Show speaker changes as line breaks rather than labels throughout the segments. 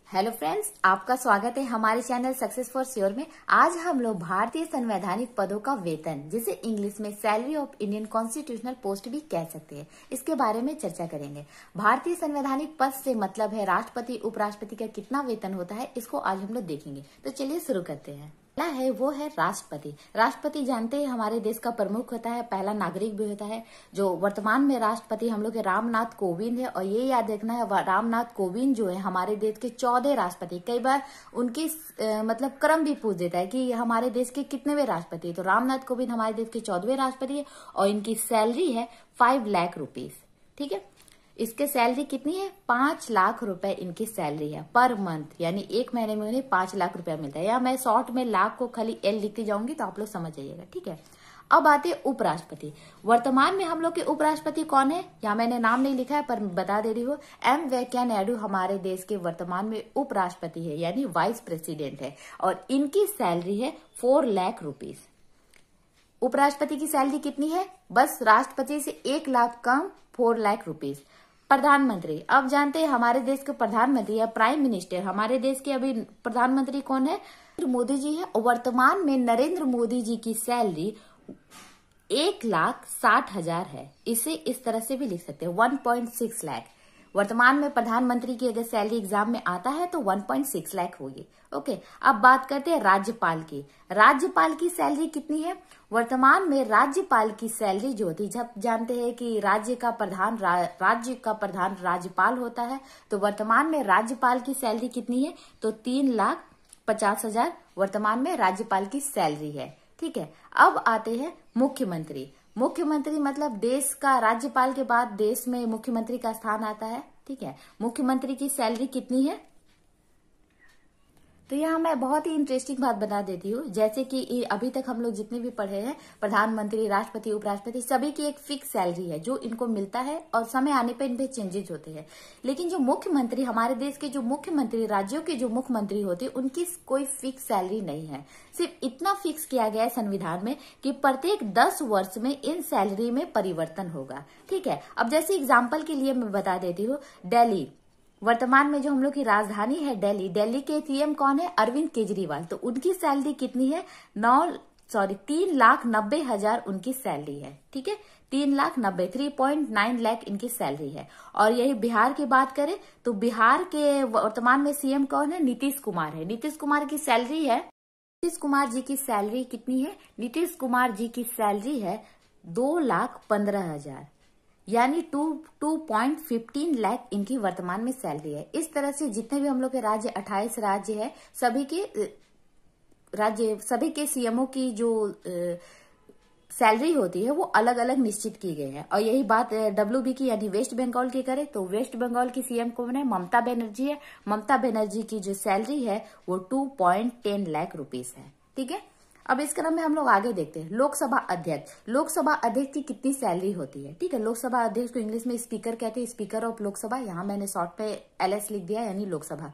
Hello friends, आपका स्वागत है हमारे चैनल सक्सेस फॉर श्योर में। आज हम लोग भारतीय संवैधानिक पदों का वेतन, जिसे इंग्लिश में salary of Indian constitutional post भी कह सकते हैं, इसके बारे में चर्चा करेंगे। भारतीय संवैधानिक पद से मतलब है राष्ट्रपति उपराष्ट्रपति का कितना वेतन होता है, इसको आज हम लोग देखेंगे। तो चलिए शुरू करते हैं। पहला है वो है राष्ट्रपति। राष्ट्रपति जानते हैं हमारे देश का प्रमुख होता है, पहला नागरिक भी होता है। जो वर्तमान में राष्ट्रपति हम लोग के रामनाथ कोविंद है, और ये याद रखना है रामनाथ कोविंद जो है हमारे देश के 14 राष्ट्रपति। कई बार उनकी मतलब क्रम भी पूछ देता है कि हमारे देश के कितनेवें राष्ट्रपति। तो रामनाथ कोविंद हमारे देश के 14वें राष्ट्रपति है और इनकी सैलरी है 5 लाख रुपीज। ठीक है, इसके सैलरी कितनी है? 5 लाख रुपए इनकी सैलरी है पर मंथ, यानी एक महीने में उन्हें 5 लाख रुपया मिलता है। या मैं शॉर्ट में लाख को खाली एल लिखती जाऊंगी तो आप लोग समझ जाइएगा। ठीक है, अब आते हैं उपराष्ट्रपति। वर्तमान में हम लोग के उपराष्ट्रपति कौन है? यहाँ मैंने नाम नहीं लिखा है पर बता दे रही हूँ। एम वेंकैया नायडू हमारे देश के वर्तमान में उपराष्ट्रपति है, यानी वाइस प्रेसिडेंट है, और इनकी सैलरी है 4 लाख रुपीज। उपराष्ट्रपति की सैलरी कितनी है? बस राष्ट्रपति से 1 लाख कम, 4 लाख रुपीज। प्रधानमंत्री, अब जानते हैं हमारे देश के प्रधानमंत्री या प्राइम मिनिस्टर, हमारे देश के अभी प्रधानमंत्री कौन है? नरेंद्र मोदी जी है। वर्तमान में नरेंद्र मोदी जी की सैलरी 1,60,000 है। इसे इस तरह से भी लिख सकते हैं 1.6 लाख। वर्तमान में प्रधानमंत्री की अगर सैलरी एग्जाम में आता है तो 1.6 लाख होगी। ओके, अब बात करते हैं राज्यपाल की। राज्यपाल की सैलरी कितनी है? वर्तमान में राज्यपाल की सैलरी जो होती है, जब जानते हैं कि राज्य का प्रधान राज्यपाल होता है, तो वर्तमान में राज्यपाल की सैलरी कितनी है? तो 3,50,000 वर्तमान में राज्यपाल की सैलरी है। ठीक है, अब आते हैं मुख्यमंत्री। मुख्यमंत्री मतलब देश का राज्यपाल के बाद देश में मुख्यमंत्री का स्थान आता है। ठीक है, मुख्यमंत्री की सैलरी कितनी है? तो यहाँ मैं बहुत ही इंटरेस्टिंग बात बता देती हूँ, जैसे कि अभी तक हम लोग जितने भी पढ़े हैं, प्रधानमंत्री, राष्ट्रपति, उपराष्ट्रपति, सभी की एक फिक्स सैलरी है जो इनको मिलता है, और समय आने पर इन पे चेंजेस होते हैं। लेकिन जो मुख्यमंत्री, हमारे देश के जो मुख्यमंत्री, राज्यों के जो मुख्यमंत्री होते हैं, उनकी कोई फिक्स सैलरी नहीं है। सिर्फ इतना फिक्स किया गया है संविधान में कि प्रत्येक 10 वर्ष में इन सैलरी में परिवर्तन होगा। ठीक है, अब जैसे एग्जाम्पल के लिए मैं बता देती हूँ, दिल्ली, वर्तमान में जो हम लोग की राजधानी है दिल्ली, दिल्ली के सीएम कौन है? अरविंद केजरीवाल। तो उनकी सैलरी कितनी है? 3,90,000 उनकी सैलरी है। ठीक है, 3,90,000 लाख इनकी सैलरी है। और यही बिहार की बात करें तो बिहार के वर्तमान में सीएम कौन है? नीतीश कुमार है। नीतीश कुमार की सैलरी है, नीतीश कुमार जी की सैलरी कितनी है? नीतीश कुमार जी की सैलरी है 2,15,000, यानी 2.15 लाख इनकी वर्तमान में सैलरी है। इस तरह से जितने भी हम लोग के राज्य 28 राज्य है, सभी के सीएमओ की जो सैलरी होती है वो अलग अलग निश्चित की गई है। और यही बात WB की यानी वेस्ट बंगाल की करें तो वेस्ट बंगाल की सीएम कौन है? ममता बनर्जी है। ममता बनर्जी की जो सैलरी है वो 2.10 लाख रुपीज है। ठीक है, अब इस क्रम में हम लोग आगे देखते हैं लोकसभा अध्यक्ष। लोकसभा अध्यक्ष की कितनी सैलरी होती है? ठीक है, लोकसभा अध्यक्ष को इंग्लिश में स्पीकर कहते हैं, स्पीकर ऑफ लोकसभा। यहाँ मैंने शॉर्ट पे LS लिख दिया, यानी लोकसभा।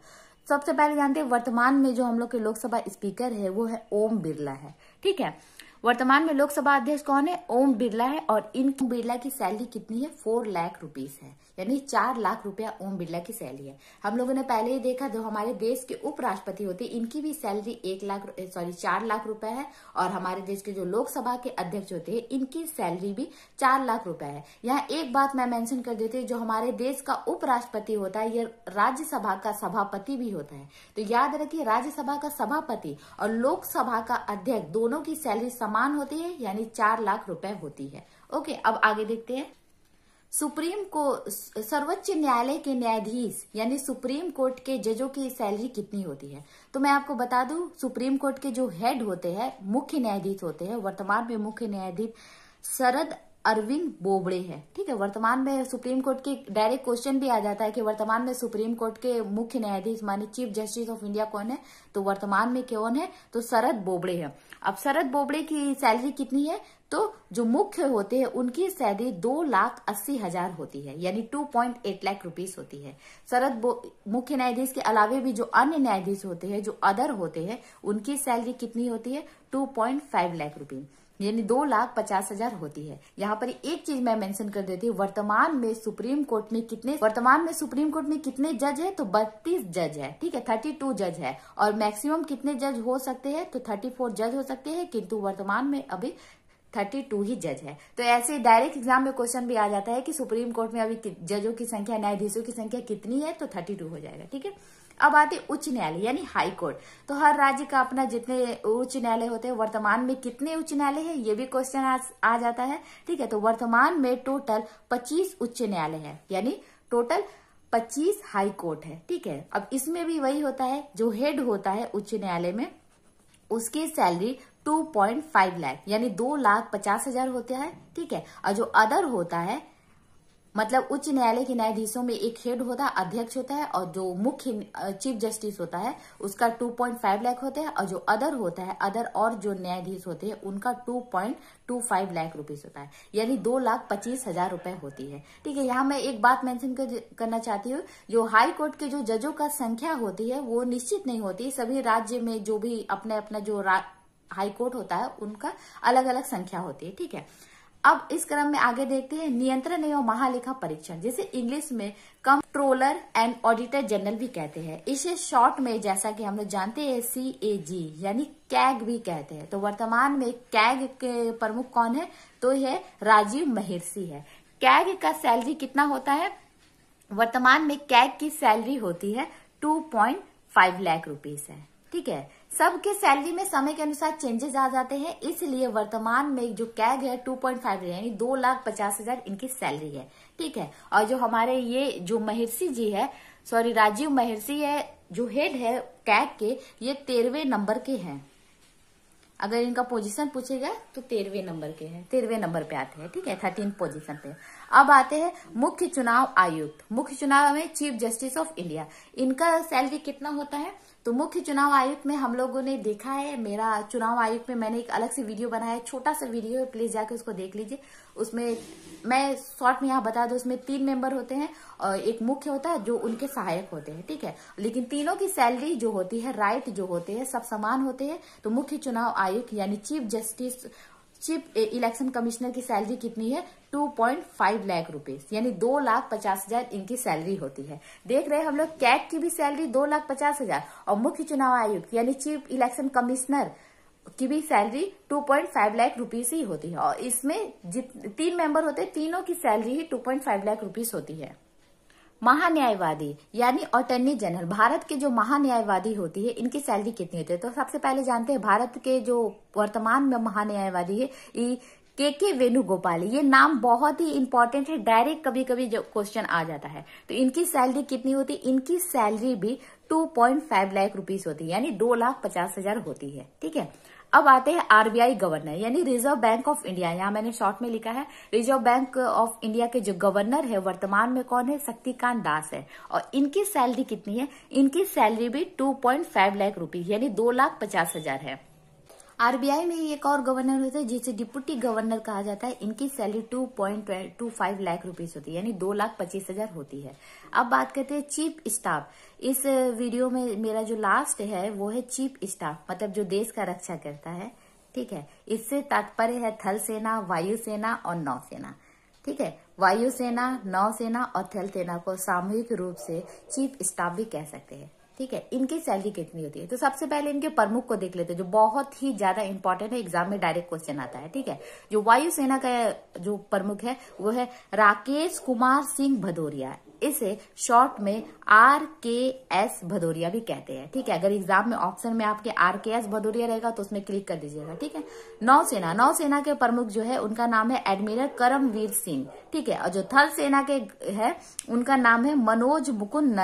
सबसे पहले जानते हैं वर्तमान में जो हम लोग के लोकसभा स्पीकर है वो है ओम बिरला है। ठीक है, वर्तमान में लोकसभा अध्यक्ष कौन है? ओम बिरला है, और इन बिरला की सैलरी कितनी है? 4 लाख रुपीज है, यानी 4 लाख रुपया ओम बिरला की सैलरी है। हम लोगों ने पहले ही देखा, जो हमारे देश के उपराष्ट्रपति होते हैं इनकी भी सैलरी 4 लाख रुपए है, और हमारे देश के जो लोकसभा के अध्यक्ष होते हैं इनकी सैलरी भी 4 लाख रुपए है। यहाँ एक बात मैं मेंशन कर देती हूँ, जो हमारे देश का उपराष्ट्रपति होता है ये राज्यसभा का सभापति भी होता है। तो याद रखिए, राज्यसभा का सभापति और लोकसभा का अध्यक्ष दोनों की सैलरी समान होती है, यानी 4 लाख रुपए होती है। ओके, अब आगे देखते हैं सर्वोच्च न्यायालय के न्यायाधीश यानी सुप्रीम कोर्ट के जजों की सैलरी कितनी होती है? तो मैं आपको बता दूं, सुप्रीम कोर्ट के जो हेड होते हैं, मुख्य न्यायाधीश होते हैं, वर्तमान में मुख्य न्यायाधीश शरद अरविंद बोबड़े है। ठीक है, वर्तमान में सुप्रीम कोर्ट के डायरेक्ट क्वेश्चन भी आ जाता है कि वर्तमान में सुप्रीम कोर्ट के मुख्य न्यायाधीश माने चीफ जस्टिस ऑफ इंडिया कौन है? तो वर्तमान में कौन है? तो शरद बोबड़े है। अब शरद बोबड़े की सैलरी कितनी है? तो जो मुख्य होते हैं उनकी सैलरी 2,80,000 होती है, यानी 2.8 लाख रुपीज होती है। मुख्य न्यायाधीश के अलावे भी जो अन्य न्यायाधीश होते हैं, जो अदर होते हैं, उनकी सैलरी कितनी होती है? 2.5 लाख रुपीज। यानी 2,50,000 होती है। यहाँ पर एक चीज मैं मेंशन कर देती हूँ, वर्तमान में सुप्रीम कोर्ट में कितने जज है? तो 32 जज है, ठीक है, 32 जज है। और मैक्सिमम कितने जज हो सकते हैं? तो 34 जज हो सकते हैं, किंतु वर्तमान में अभी 32 ही जज है। तो ऐसे डायरेक्ट एग्जाम में क्वेश्चन भी आ जाता है कि सुप्रीम कोर्ट में अभी जजों की संख्या, न्यायाधीशों की संख्या कितनी है? तो 32 हो जाएगा, ठीक है। अब आते उच्च न्यायालय यानी हाई कोर्ट। तो हर राज्य का अपना जितने उच्च न्यायालय होते हैं, वर्तमान में कितने उच्च न्यायालय है ये भी क्वेश्चन आ जाता है, ठीक है। तो वर्तमान में टोटल 25 उच्च न्यायालय है, यानी टोटल 25 हाई कोर्ट है, ठीक है। अब इसमें भी वही होता है, जो हेड होता है उच्च न्यायालय में उसकी सैलरी 2.5 लाख यानी 2,50,000 होता है, ठीक है। और जो अदर होता है, मतलब उच्च न्यायालय के न्यायाधीशों में एक हेड होता है, अध्यक्ष होता है, और जो मुख्य चीफ जस्टिस होता है उसका 2.5 लाख होता है, और जो अदर होता है, अदर और जो न्यायाधीश होते हैं उनका 2.25 लाख रुपीस होता है, यानी 2,25,000 रुपए होती है, ठीक है। यहाँ मैं एक बात मेंशन करना चाहती हूँ, जो हाई कोर्ट के जो जजों का संख्या होती है वो निश्चित नहीं होती। सभी राज्य में जो भी अपने अपना जो हाई कोर्ट होता है उनका अलग अलग संख्या होती है, ठीक है। अब इस क्रम में आगे देखते हैं नियंत्रण एवं महालेखा परीक्षण, जिसे इंग्लिश में कंट्रोलर एंड ऑडिटर जनरल भी कहते हैं। इसे शॉर्ट में जैसा कि हम लोग जानते हैं CAG यानी कैग भी कहते हैं। तो वर्तमान में कैग के प्रमुख कौन है? तो यह राजीव महिर्षि है। कैग का सैलरी कितना होता है? वर्तमान में कैग की सैलरी होती है 2.5 लाख रुपीस है, ठीक है। सबके सैलरी में समय के अनुसार चेंजेस आ जाते हैं, इसलिए वर्तमान में जो कैग है 2.5 यानी 2,50,000 इनकी सैलरी है, ठीक है। और जो हमारे ये जो महिर्षि जी है, राजीव महिर्षि है, जो हेड है कैग के, ये 13वें नंबर के हैं। अगर इनका पोजीशन पूछेगा तो 13वें नंबर के हैं, 13वें नंबर पे आते हैं, ठीक है, 13 पोजीशन पे। अब आते हैं मुख्य चुनाव आयुक्त। मुख्य चुनाव में चीफ जस्टिस ऑफ इंडिया, इनका सैलरी कितना होता है? तो मुख्य चुनाव आयुक्त में हम लोगों ने देखा है, मेरा चुनाव आयुक्त में मैंने एक अलग से वीडियो बनाया है, छोटा सा वीडियो है, प्लीज जाके उसको देख लीजिए। उसमें मैं शॉर्ट में यहाँ बता दूं, उसमें 3 मेंबर होते हैं और एक मुख्य होता है जो उनके सहायक होते हैं, ठीक है। लेकिन तीनों की सैलरी जो होती है, राइट जो होते हैं, सब समान होते हैं। तो मुख्य चुनाव आयुक्त यानी चीफ इलेक्शन कमिश्नर की सैलरी कितनी है? 2.5 लाख रुपीस यानी 2,50,000 इनकी सैलरी होती है। देख रहे हैं हम लोग, कैग की भी सैलरी 2,50,000 और मुख्य चुनाव आयुक्त यानी चीफ इलेक्शन कमिश्नर की भी सैलरी 2.5 लाख रुपीस ही होती है। और इसमें 3 मेंबर होते हैं, तीनों की सैलरी ही 2.5 लाख रुपीस होती है। महान्यायवादी यानी अटॉर्नी जनरल, भारत के जो महान्यायवादी होती है इनकी सैलरी कितनी होती है? तो सबसे पहले जानते हैं भारत के जो वर्तमान में महान्यायवादी है के वेणुगोपाल। ये नाम बहुत ही इंपॉर्टेंट है, डायरेक्ट कभी कभी जो क्वेश्चन आ जाता है। तो इनकी सैलरी कितनी होती है? इनकी सैलरी भी 2.5 लाख रुपीस होती है, यानी 2,50,000 होती है, ठीक है। अब आते हैं RBI गवर्नर यानी रिजर्व बैंक ऑफ इंडिया। यहाँ मैंने शॉर्ट में लिखा है, रिजर्व बैंक ऑफ इंडिया के जो गवर्नर है वर्तमान में कौन है? शक्तिकांत दास है। और इनकी सैलरी कितनी है? इनकी सैलरी भी 2.5 लाख रुपीस यानी 2,50,000 है। RBI में एक और गवर्नर होते हैं जिसे डिप्टी गवर्नर कहा जाता है, इनकी सैलरी 2.25 लाख रुपीस होती है, यानी 2,25,000 होती है। अब बात करते हैं चीफ स्टाफ। इस वीडियो में मेरा जो लास्ट है वो है चीफ स्टाफ, मतलब जो देश का रक्षा करता है, ठीक है। इससे तात्पर्य है थल सेना, वायुसेना और नौसेना, ठीक है। वायुसेना, नौसेना और थल सेना को सामूहिक रूप से चीफ स्टाफ भी कह सकते हैं, ठीक है। इनकी सैलरी कितनी होती है? तो सबसे पहले इनके प्रमुख को देख लेते हैं, जो बहुत ही ज्यादा इंपॉर्टेंट है, एग्जाम में डायरेक्ट क्वेश्चन आता है, ठीक है। जो वायुसेना का जो प्रमुख है वो है राकेश कुमार सिंह भदौरिया। इसे शॉर्ट में RKS भदौरिया भी कहते हैं, ठीक है। अगर एग्जाम में ऑप्शन में आपके RKS भदौरिया रहेगा तो उसमें क्लिक कर दीजिएगा, ठीक है। नौसेना के प्रमुख जो है उनका नाम है एडमिरल करमवीर सिंह, ठीक है। और जो थल सेना के है उनका नाम है मनोज मुकुंद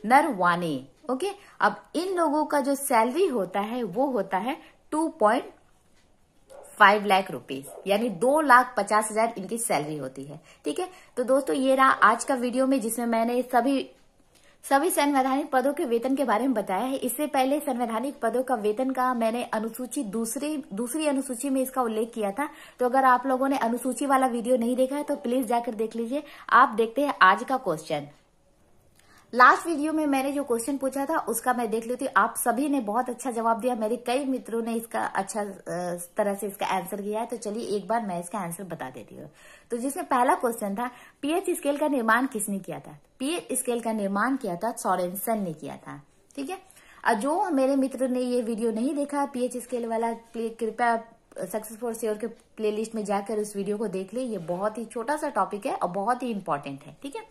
नरवाने, ओके। अब इन लोगों का जो सैलरी होता है वो होता है 2.5 लाख रुपीस यानी 2,50,000 इनकी सैलरी होती है, ठीक है। तो दोस्तों ये रहा आज का वीडियो में, जिसमें मैंने सभी संवैधानिक पदों के वेतन के बारे में बताया है। इससे पहले संवैधानिक पदों का वेतन का मैंने अनुसूची दूसरी अनुसूची में इसका उल्लेख किया था। तो अगर आप लोगों ने अनुसूची वाला वीडियो नहीं देखा है तो प्लीज जाकर देख लीजिए। आप देखते हैं आज का क्वेश्चन। लास्ट वीडियो में मैंने जो क्वेश्चन पूछा था उसका मैं देख लेती हूँ। आप सभी ने बहुत अच्छा जवाब दिया, मेरे कई मित्रों ने इसका अच्छा तरह से इसका आंसर किया है। तो चलिए एक बार मैं इसका आंसर बता देती हूँ। तो जिसमें पहला क्वेश्चन था, पीएच स्केल का निर्माण किसने किया था? पीएच स्केल का निर्माण किया था सोरेनसन ने किया था। ठीक है, और जो मेरे मित्र ने ये वीडियो नहीं देखा पीएच स्केल वाला, कृपया सक्सेस फॉर श्योर के प्लेलिस्ट में जाकर उस वीडियो को देख ले। ये बहुत ही छोटा सा टॉपिक है और बहुत ही इंपॉर्टेंट है। ठीक है,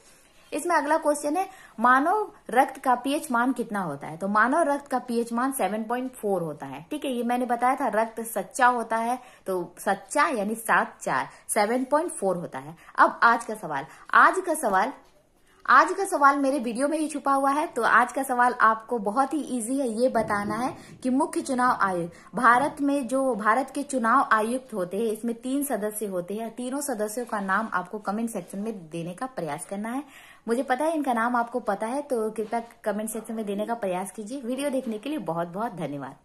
इसमें अगला क्वेश्चन है, मानव रक्त का पीएच मान कितना होता है? तो मानव रक्त का पीएच मान 7.4 होता है। ठीक है, ये मैंने बताया था रक्त सच्चा होता है, तो सच्चा यानी 7.4 होता है। अब आज का सवाल मेरे वीडियो में ही छुपा हुआ है। तो आज का सवाल आपको बहुत ही इजी है, ये बताना है कि मुख्य चुनाव आयुक्त भारत के चुनाव आयुक्त होते हैं, इसमें 3 सदस्य होते हैं। तीनों सदस्यों का नाम आपको कमेंट सेक्शन में देने का प्रयास करना है। मुझे पता है इनका नाम आपको पता है, तो कृपया कमेंट सेक्शन में देने का प्रयास कीजिए। वीडियो देखने के लिए बहुत बहुत धन्यवाद।